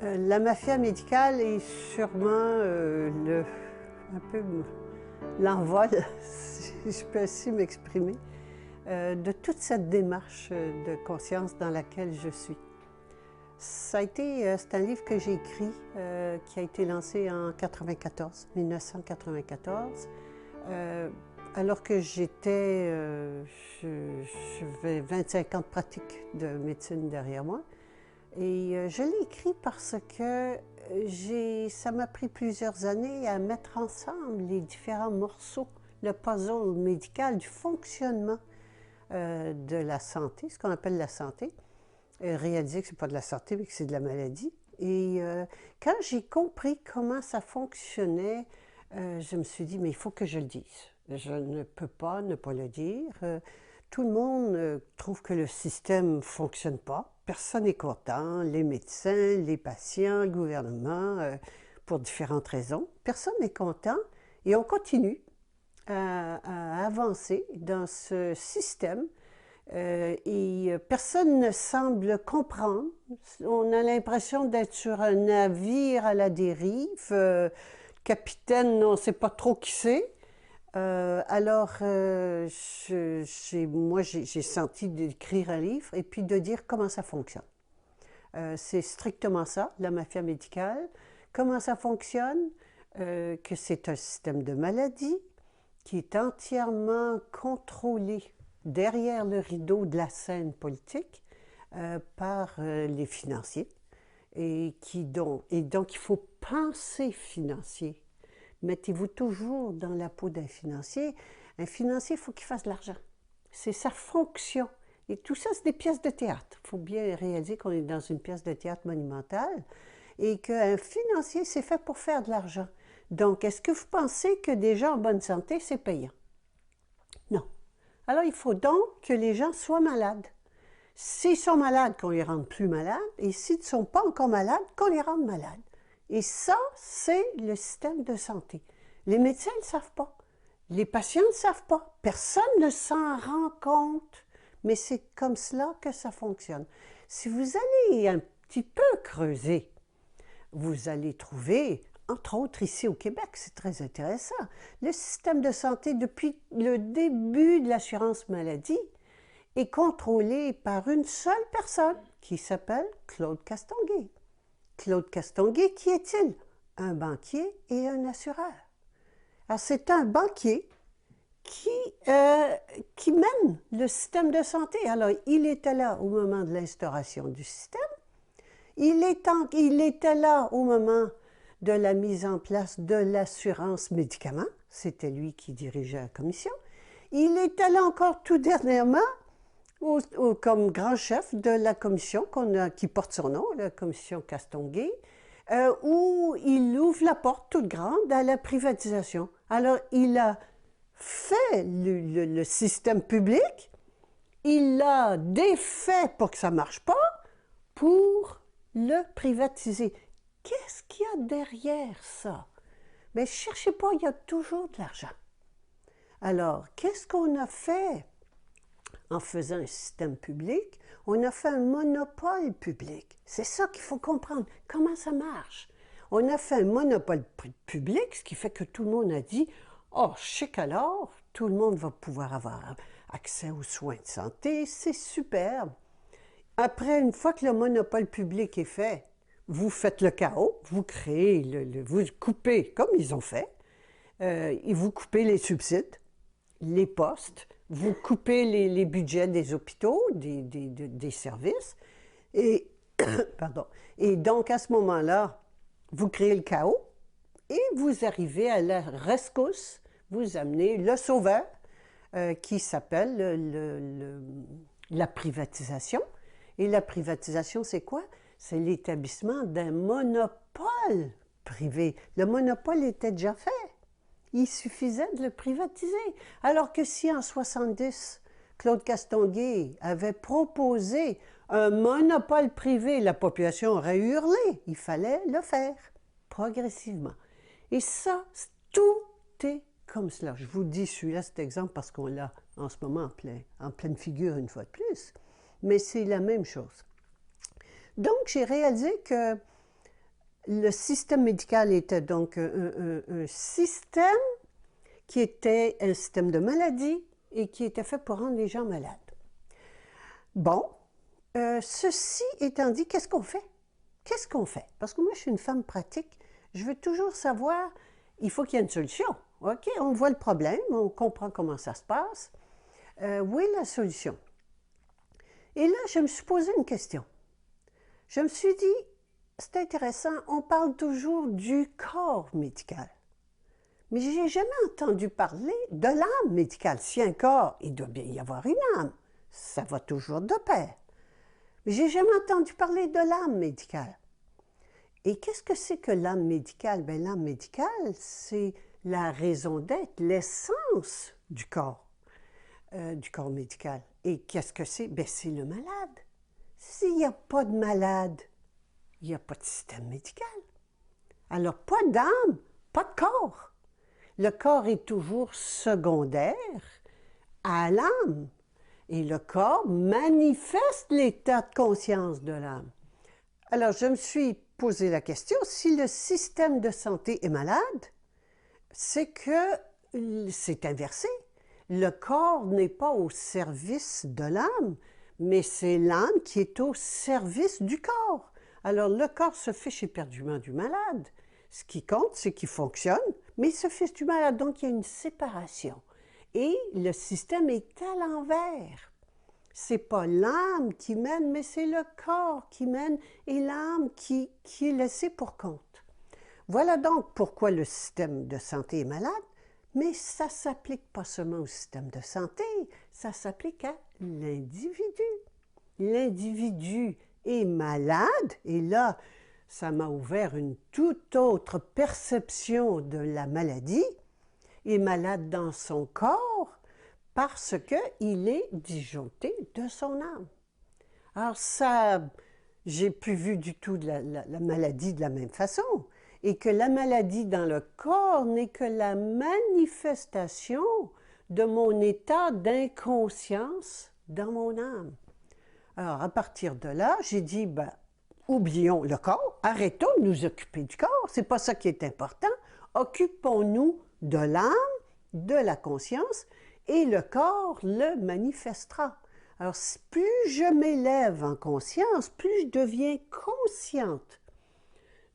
La mafia médicale est sûrement un peu l'envol, si je peux ainsi m'exprimer, de toute cette démarche de conscience dans laquelle je suis. C'est un livre que j'ai écrit, qui a été lancé en 1994, alors que j'avais 25 ans de pratique de médecine derrière moi. Et je l'ai écrit parce que ça m'a pris plusieurs années à mettre ensemble les différents morceaux, le puzzle médical du fonctionnement de la santé, ce qu'on appelle la santé. Réaliser que ce n'est pas de la santé, mais que c'est de la maladie. Et quand j'ai compris comment ça fonctionnait, je me suis dit, mais il faut que je le dise. Je ne peux pas ne pas le dire. Tout le monde trouve que le système ne fonctionne pas. Personne n'est content, les médecins, les patients, le gouvernement, pour différentes raisons. Personne n'est content et on continue à avancer dans ce système et personne ne semble comprendre. On a l'impression d'être sur un navire à la dérive. Capitaine, on ne sait pas trop qui c'est. Moi, j'ai senti d'écrire un livre et puis de dire comment ça fonctionne. C'est strictement ça, la mafia médicale. Comment ça fonctionne, que c'est un système de maladie qui est entièrement contrôlé derrière le rideau de la scène politique par les financiers. Et donc, il faut penser financier. Mettez-vous toujours dans la peau d'un financier. Un financier, il faut qu'il fasse de l'argent. C'est sa fonction. Et tout ça, c'est des pièces de théâtre. Il faut bien réaliser qu'on est dans une pièce de théâtre monumentale et qu'un financier, c'est fait pour faire de l'argent. Donc, est-ce que vous pensez que des gens en bonne santé, c'est payant? Non. Alors, il faut donc que les gens soient malades. S'ils sont malades, qu'on les rende plus malades, et s'ils ne sont pas encore malades, qu'on les rende malades. Et ça, c'est le système de santé. Les médecins ne le savent pas. Les patients ne savent pas. Personne ne s'en rend compte. Mais c'est comme cela que ça fonctionne. Si vous allez un petit peu creuser, vous allez trouver, entre autres ici au Québec, c'est très intéressant, le système de santé depuis le début de l'assurance maladie est contrôlé par une seule personne qui s'appelle Claude Castonguay. Claude Castonguay, qui est-il? Un banquier et un assureur. Alors, c'est un banquier qui mène le système de santé. Alors, il était là au moment de l'instauration du système. Il était là au moment de la mise en place de l'assurance médicaments. C'était lui qui dirigeait la commission. Il était là encore tout dernièrement comme grand chef de la commission qui porte son nom, la commission Castonguay, où il ouvre la porte toute grande à la privatisation. Alors, il a fait le système public, il l'a défait pour que ça ne marche pas, pour le privatiser. Qu'est-ce qu'il y a derrière ça? Mais cherchez pas, il y a toujours de l'argent. Alors, qu'est-ce qu'on a fait? En faisant un système public, on a fait un monopole public. C'est ça qu'il faut comprendre. Comment ça marche? On a fait un monopole public, ce qui fait que tout le monde a dit « Oh, chic alors, tout le monde va pouvoir avoir accès aux soins de santé, c'est superbe. » Après, une fois que le monopole public est fait, vous faites le chaos, vous créez, vous coupez, comme ils ont fait, et vous coupez les subsides, les postes, vous coupez les budgets des hôpitaux, des services, et, pardon, et donc à ce moment-là, vous créez le chaos et vous arrivez à la rescousse, vous amenez le sauveur qui s'appelle la privatisation. Et la privatisation, c'est quoi? C'est l'établissement d'un monopole privé. Le monopole était déjà fait. Il suffisait de le privatiser. Alors que si en 70, Claude Castonguay avait proposé un monopole privé, la population aurait hurlé. Il fallait le faire progressivement. Et ça, tout est comme cela. Je vous dis celui-là, cet exemple, parce qu'on l'a en ce moment en pleine figure une fois de plus. Mais c'est la même chose. Donc, j'ai réalisé que Le système médical était donc un système qui était un système de maladie et qui était fait pour rendre les gens malades. Bon, ceci étant dit, qu'est-ce qu'on fait? Qu'est-ce qu'on fait? Parce que moi, je suis une femme pratique. Je veux toujours savoir, il faut qu'il y ait une solution. OK, on voit le problème, on comprend comment ça se passe. Où est la solution? Et là, je me suis posé une question. Je me suis dit, c'est intéressant, on parle toujours du corps médical. Mais je n'ai jamais entendu parler de l'âme médicale. Si un corps, il doit bien y avoir une âme. Ça va toujours de pair. Mais je n'ai jamais entendu parler de l'âme médicale. Et qu'est-ce que c'est que l'âme médicale? Bien, l'âme médicale, c'est la raison d'être, l'essence du corps médical. Et qu'est-ce que c'est? Bien, c'est le malade. S'il n'y a pas de malade, il n'y a pas de système médical. Alors, pas d'âme, pas de corps. Le corps est toujours secondaire à l'âme. Et le corps manifeste l'état de conscience de l'âme. Alors, je me suis posé la question, si le système de santé est malade, c'est que c'est inversé. Le corps n'est pas au service de l'âme, mais c'est l'âme qui est au service du corps. Alors, le corps se fiche éperdument du malade. Ce qui compte, c'est qu'il fonctionne, mais il se fiche du malade. Donc, il y a une séparation. Et le système est à l'envers. C'est pas l'âme qui mène, mais c'est le corps qui mène et l'âme qui est laissée pour compte. Voilà donc pourquoi le système de santé est malade, mais ça ne s'applique pas seulement au système de santé, ça s'applique à l'individu. L'individu est malade, et là, ça m'a ouvert une toute autre perception de la maladie. Il est malade dans son corps parce qu'il est disjoncté de son âme. Alors ça, j'ai plus vu du tout la maladie de la même façon. Et que la maladie dans le corps n'est que la manifestation de mon état d'inconscience dans mon âme. Alors, à partir de là, j'ai dit, ben, oublions le corps, arrêtons de nous occuper du corps, c'est pas ça qui est important. Occupons-nous de l'âme, de la conscience, et le corps le manifestera. Alors, plus je m'élève en conscience, plus je deviens consciente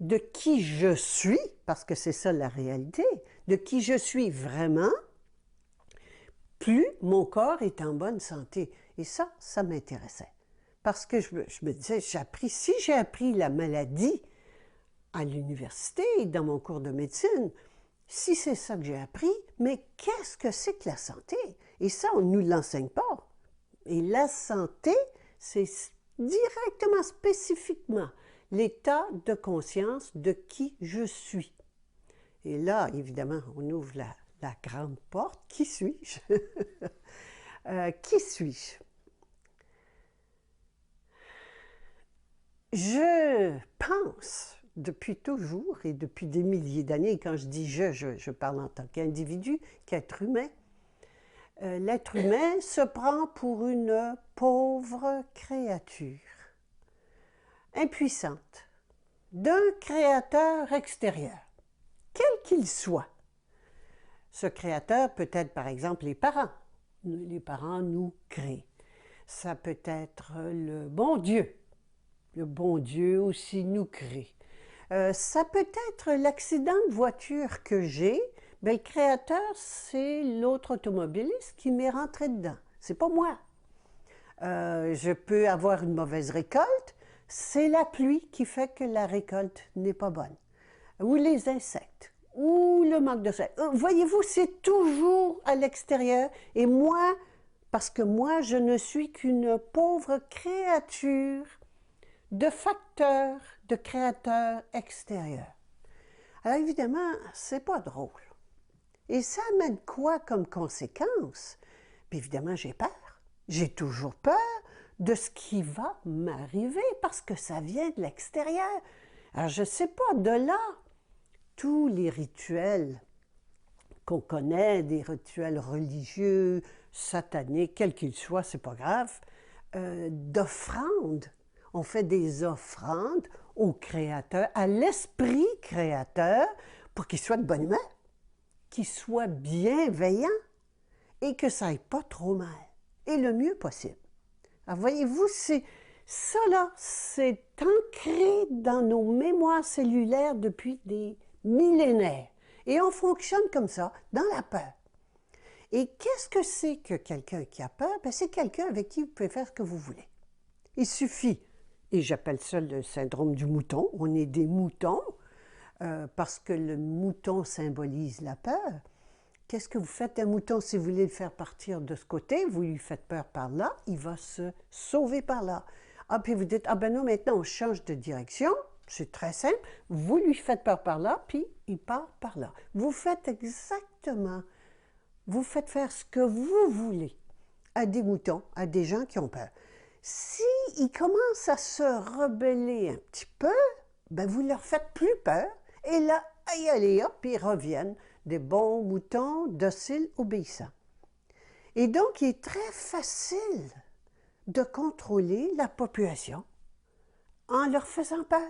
de qui je suis, parce que c'est ça la réalité, de qui je suis vraiment, plus mon corps est en bonne santé. Et ça m'intéressait. Parce que je me disais, si j'ai appris la maladie à l'université, dans mon cours de médecine, si c'est ça que j'ai appris, mais qu'est-ce que c'est que la santé? Et ça, on ne nous l'enseigne pas. Et la santé, c'est directement, spécifiquement, l'état de conscience de qui je suis. Et là, évidemment, on ouvre la grande porte. Qui suis-je? Qui suis-je? Je pense depuis toujours et depuis des milliers d'années, et quand je dis je parle en tant qu'individu, qu'être humain, l'être humain se prend pour une pauvre créature, impuissante, d'un créateur extérieur, quel qu'il soit. Ce créateur peut être par exemple les parents. Les parents nous créent. Ça peut être le bon Dieu. Le bon Dieu aussi nous crée. Ça peut être l'accident de voiture que j'ai. Bien, le créateur, c'est l'autre automobiliste qui m'est rentré dedans. C'est pas moi. Je peux avoir une mauvaise récolte. C'est la pluie qui fait que la récolte n'est pas bonne. Ou les insectes. Ou le manque de soleil. Voyez-vous, c'est toujours à l'extérieur. Et moi, parce que moi, je ne suis qu'une pauvre créature de facteurs, de créateurs extérieurs. Alors évidemment, c'est pas drôle. Et ça amène quoi comme conséquence? Puis évidemment, j'ai peur. J'ai toujours peur de ce qui va m'arriver parce que ça vient de l'extérieur. Alors je sais pas, de là, tous les rituels qu'on connaît, des rituels religieux, sataniques, quels qu'ils soient, c'est pas grave, d'offrandes. On fait des offrandes au Créateur, à l'Esprit Créateur, pour qu'il soit de bonne humeur, qu'il soit bienveillant et que ça aille pas trop mal, et le mieux possible. Alors voyez-vous, ça là, c'est ancré dans nos mémoires cellulaires depuis des millénaires. Et on fonctionne comme ça, dans la peur. Et qu'est-ce que c'est que quelqu'un qui a peur? Ben, c'est quelqu'un avec qui vous pouvez faire ce que vous voulez. Il suffit, et j'appelle ça le syndrome du mouton, on est des moutons, parce que le mouton symbolise la peur. Qu'est-ce que vous faites un mouton si vous voulez le faire partir de ce côté? Vous lui faites peur par là, il va se sauver par là. Ah, puis vous dites, ah ben non, maintenant on change de direction, c'est très simple, vous lui faites peur par là, puis il part par là. Vous faites exactement, vous faites faire ce que vous voulez à des moutons, à des gens qui ont peur. S'ils commencent à se rebeller un petit peu, ben vous leur faites plus peur, et là, allez hop, ils reviennent des bons moutons dociles, obéissants. Et donc, il est très facile de contrôler la population en leur faisant peur.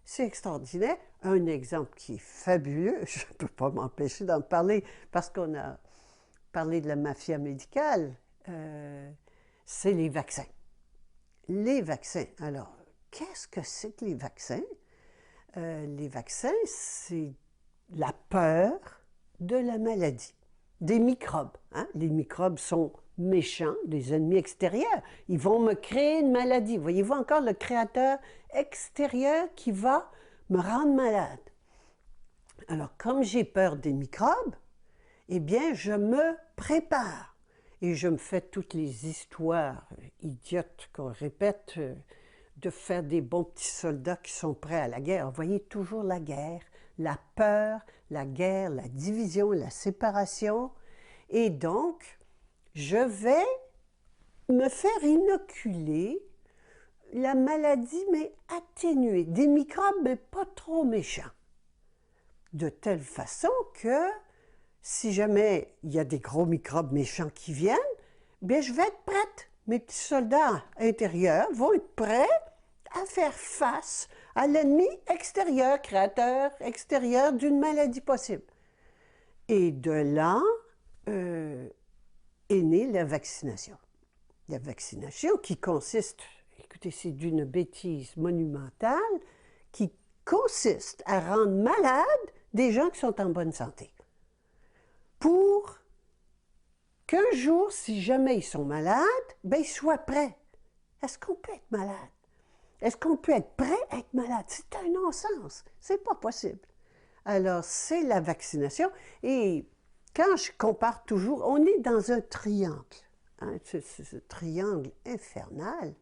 C'est extraordinaire. Un exemple qui est fabuleux, je ne peux pas m'empêcher d'en parler parce qu'on a parlé de la mafia médicale, c'est les vaccins. Les vaccins. Alors, qu'est-ce que c'est que les vaccins? Les vaccins, c'est la peur de la maladie, des microbes. Hein? Les microbes sont méchants, des ennemis extérieurs. Ils vont me créer une maladie. Voyez-vous encore le créateur extérieur qui va me rendre malade. Alors, comme j'ai peur des microbes, eh bien, je me prépare. Et je me fais toutes les histoires idiotes qu'on répète de faire des bons petits soldats qui sont prêts à la guerre. Vous voyez toujours la guerre, la peur, la guerre, la division, la séparation. Et donc, je vais me faire inoculer la maladie, mais atténuée, des microbes, mais pas trop méchants. De telle façon que si jamais il y a des gros microbes méchants qui viennent, bien, je vais être prête. Mes petits soldats intérieurs vont être prêts à faire face à l'ennemi extérieur, créateur extérieur d'une maladie possible. Et de là est née la vaccination. La vaccination qui consiste, écoutez, c'est d'une bêtise monumentale, qui consiste à rendre malades des gens qui sont en bonne santé. Pour qu'un jour, si jamais ils sont malades, ben ils soient prêts. Est-ce qu'on peut être malade? Est-ce qu'on peut être prêt à être malade? C'est un non-sens. C'est pas possible. Alors, c'est la vaccination. Et quand je compare toujours, on est dans un triangle. Hein, ce triangle infernal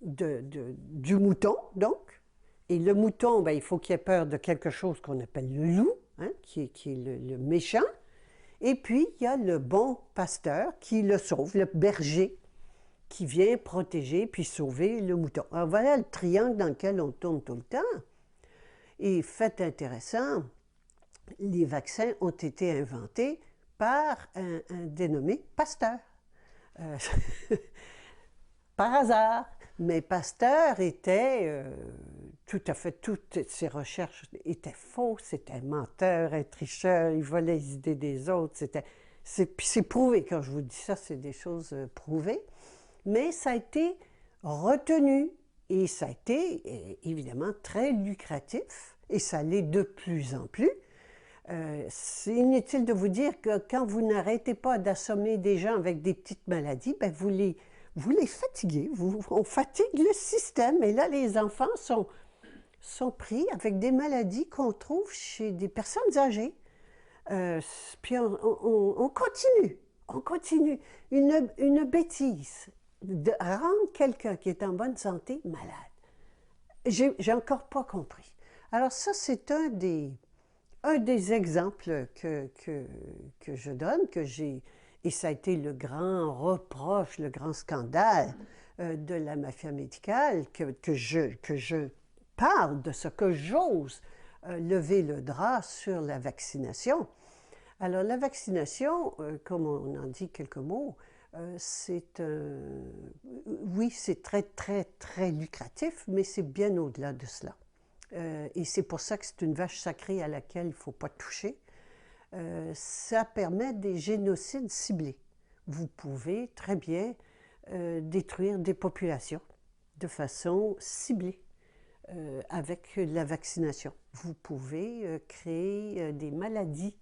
du mouton, donc. Et le mouton, ben, il faut qu'il ait peur de quelque chose qu'on appelle le loup, hein, qui est le méchant. Et puis, il y a le bon pasteur qui le sauve, le berger, qui vient protéger puis sauver le mouton. Alors voilà le triangle dans lequel on tourne tout le temps. Et fait intéressant, les vaccins ont été inventés par un dénommé Pasteur. Par hasard. Mais Pasteur était tout à fait, toutes ses recherches étaient fausses, c'était un menteur, un tricheur, il volait les idées des autres. C'est prouvé, quand je vous dis ça, c'est des choses prouvées. Mais ça a été retenu et ça a été évidemment très lucratif et ça l'est de plus en plus. C'est inutile de vous dire que quand vous n'arrêtez pas d'assommer des gens avec des petites maladies, ben vous les fatiguez, on fatigue le système. Et là, les enfants sont pris avec des maladies qu'on trouve chez des personnes âgées. Puis on continue. Une bêtise de rendre quelqu'un qui est en bonne santé malade. J'ai encore pas compris. Alors ça, c'est un des exemples que je donne, et ça a été le grand reproche, le grand scandale de la mafia médicale, que je parle de ce que j'ose lever le drap sur la vaccination. Alors la vaccination, comme on en dit quelques mots, vous oui, c'est très, très, très lucratif, mais c'est bien au-delà de cela. Et c'est pour ça que c'est une vache sacrée à laquelle il ne faut pas toucher. Ça permet des génocides ciblés. Vous pouvez très bien détruire des populations de façon ciblée avec la vaccination. Vous pouvez créer des maladies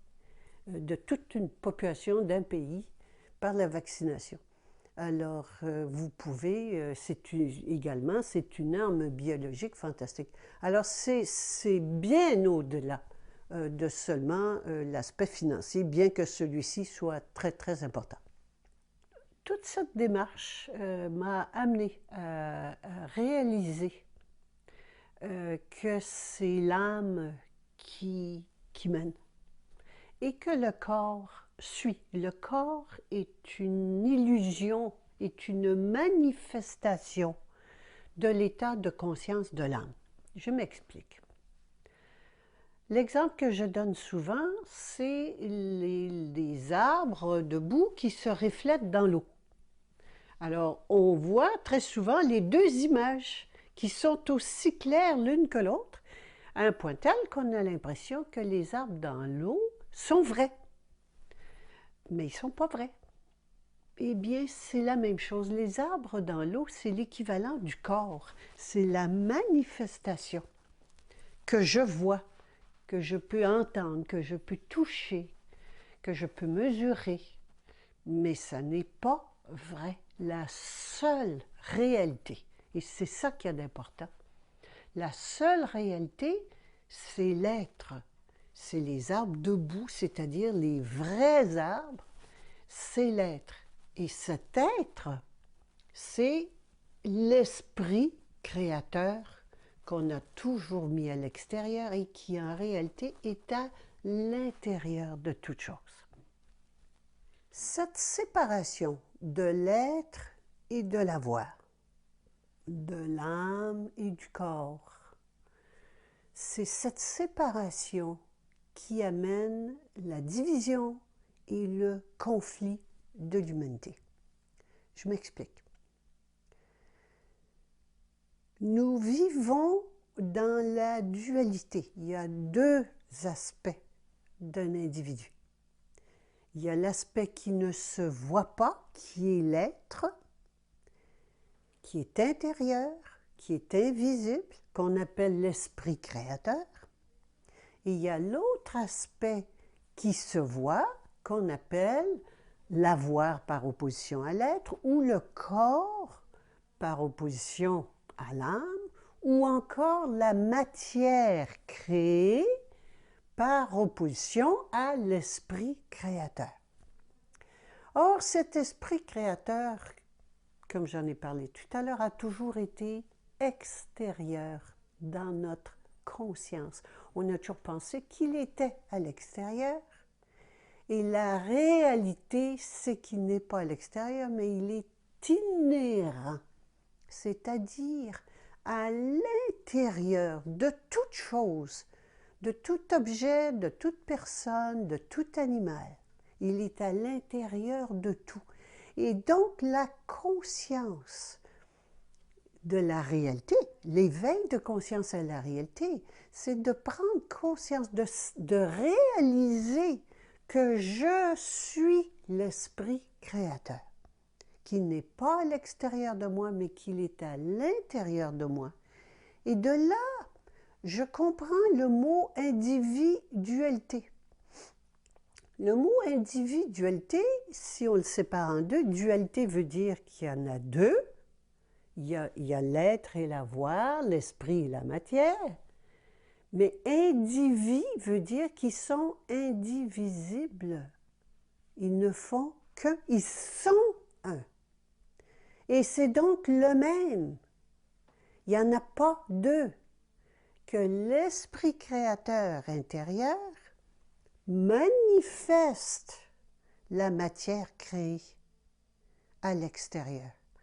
de toute une population d'un pays par la vaccination. Alors, vous pouvez, également, c'est une arme biologique fantastique. Alors, c'est bien au-delà de seulement l'aspect financier, bien que celui-ci soit très, très important. Toute cette démarche m'a amené à réaliser que c'est l'âme qui mène et que le corps suit. Le corps est une illusion, est une manifestation de l'état de conscience de l'âme. Je m'explique. L'exemple que je donne souvent, c'est les arbres debout qui se reflètent dans l'eau. Alors, on voit très souvent les deux images qui sont aussi claires l'une que l'autre, à un point tel qu'on a l'impression que les arbres dans l'eau sont vrais. Mais ils ne sont pas vrais. Eh bien, c'est la même chose. Les arbres dans l'eau, c'est l'équivalent du corps. C'est la manifestation que je vois, que je peux entendre, que je peux toucher, que je peux mesurer. Mais ça n'est pas vrai. La seule réalité, et c'est ça qu'il y a d'important, la seule réalité, c'est l'être. C'est les arbres debout, c'est-à-dire les vrais arbres, c'est l'être. Et cet être, c'est l'esprit créateur qu'on a toujours mis à l'extérieur et qui en réalité est à l'intérieur de toute chose. Cette séparation de l'être et de l'avoir, de l'âme et du corps, c'est cette séparation qui amène la division et le conflit de l'humanité. Je m'explique. Nous vivons dans la dualité. Il y a deux aspects d'un individu. Il y a l'aspect qui ne se voit pas, qui est l'être, qui est intérieur, qui est invisible, qu'on appelle l'esprit créateur. Et il y a l'autre aspect qui se voit, qu'on appelle l'avoir par opposition à l'être, ou le corps par opposition à l'âme, ou encore la matière créée par opposition à l'esprit créateur. Or, cet esprit créateur, comme j'en ai parlé tout à l'heure, a toujours été extérieur dans notre conscience. On a toujours pensé qu'il était à l'extérieur, et la réalité, c'est qu'il n'est pas à l'extérieur, mais il est inhérent, c'est-à-dire à l'intérieur de toute chose, de tout objet, de toute personne, de tout animal. Il est à l'intérieur de tout. Et donc, la conscience de la réalité, l'éveil de conscience à la réalité, c'est de prendre conscience, de réaliser que je suis l'esprit créateur, qui n'est pas à l'extérieur de moi, mais qu'il est à l'intérieur de moi. Et de là, je comprends le mot individualité. Le mot individualité, si on le sépare en deux, dualité veut dire qu'il y en a deux. Il y a l'être et l'avoir, l'esprit et la matière. Mais indivis veut dire qu'ils sont indivisibles. Ils ne font qu'un, ils sont un. Et c'est donc le même. Il n'y en a pas deux. Que l'esprit créateur intérieur manifeste la matière créée à l'extérieur.